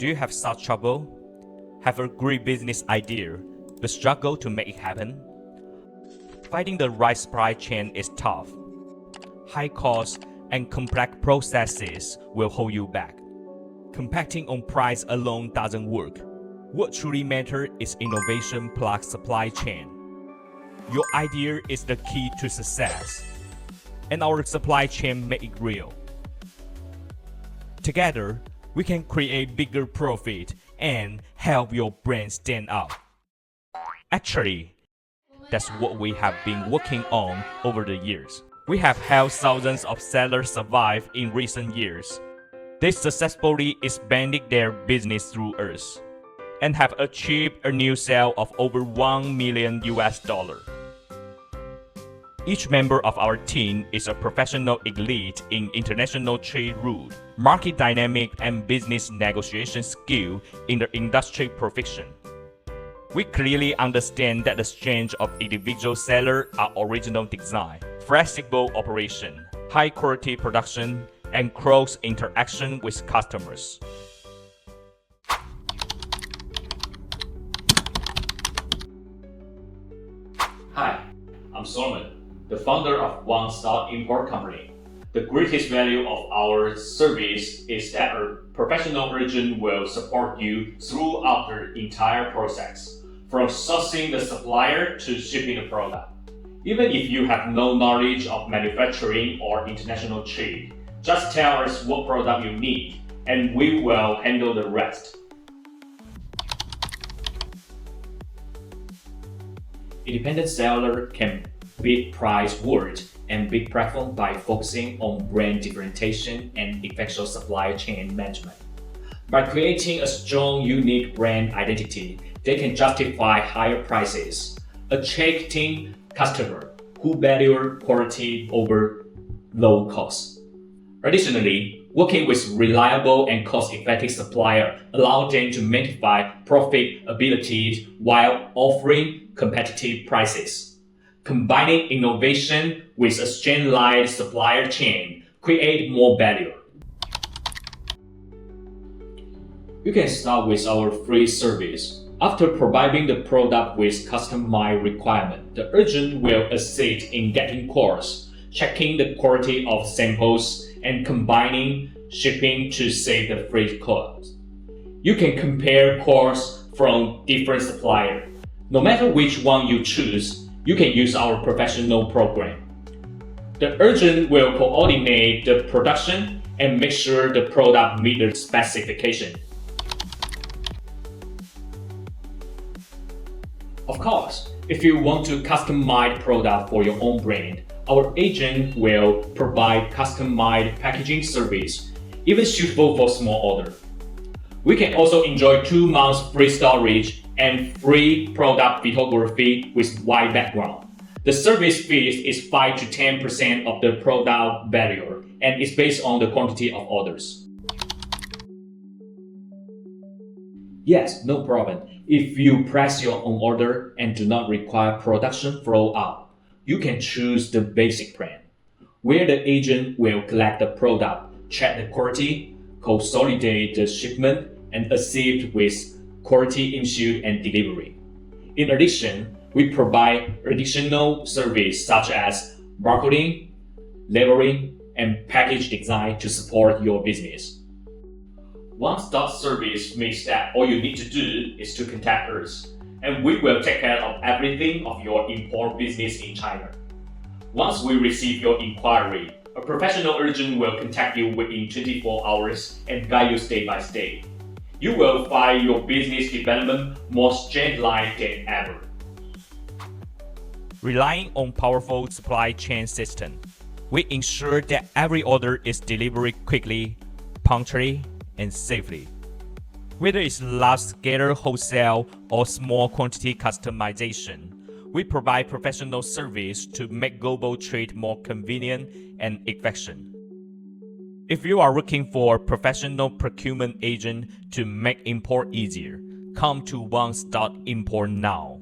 Do you have such trouble? Have a great business idea, but struggle to make it happen? Finding the right supply chain is tough. High costs and complex processes will hold you back. Competing on price alone doesn't work. What truly matters is innovation plus supply chain. Your idea is the key to success, and our supply chain make it real. Together, we can create bigger profit and help your brand stand out. Actually, that's what we have been working on over the years. We have helped thousands of sellers survive in recent years. They successfully expanded their business through us and have achieved a new sale of over $1 million. Each member of our team is a professional elite in international trade rules, market dynamic, and business negotiation skill in the industry profession. We clearly understand that the strength of individual sellers are original design, flexible operation, high quality production, and close interaction with customers. Hi, I'm Solomon, the founder of One Stop Import Company. The greatest value of our service is that a professional agent will support you throughout the entire process, from sourcing the supplier to shipping the product. Even if you have no knowledge of manufacturing or international trade, just tell us what product you need, and we will handle the rest. Independent seller can beat price wars and big platform by focusing on brand differentiation and effective supply chain management. By creating a strong, unique brand identity, they can justify higher prices, attracting customers who value quality over low cost. Additionally, working with reliable and cost-effective suppliers allows them to maximize profitability while offering competitive prices. Combining innovation with a streamlined supply chain creates more value. You can start with our free service. After providing the product with customized requirements, the agent will assist in getting quotes, checking the quality of samples, and combining shipping to save the freight cost. You can compare quotes from different suppliers. No matter which one you choose, you can use our professional program. The agent will coordinate the production and make sure the product meets the specification. Of course, if you want to customize product for your own brand, our agent will provide customized packaging service, even suitable for small order. We can also enjoy 2 months free storage and free product photography with white background. The service fee is 5 to 10% of the product value and is based on the quantity of orders. Yes, no problem. If you press your own order and do not require production flow out, you can choose the basic plan, where the agent will collect the product, check the quality, consolidate the shipment, and assist with quality issue and delivery. In addition, we provide additional services such as barcoding, labeling, and package design to support your business. One-stop service means that all you need to do is to contact us, and we will take care of everything of your import business in China. Once we receive your inquiry, a professional agent will contact you within 24 hours and guide you step by step. You will find your business development more streamlined than ever. Relying on powerful supply chain system, we ensure that every order is delivered quickly, punctually, and safely. Whether it's large-scale wholesale or small quantity customization, we provide professional service to make global trade more convenient and efficient. If you are looking for a professional procurement agent to make import easier, come to One Stop Import now.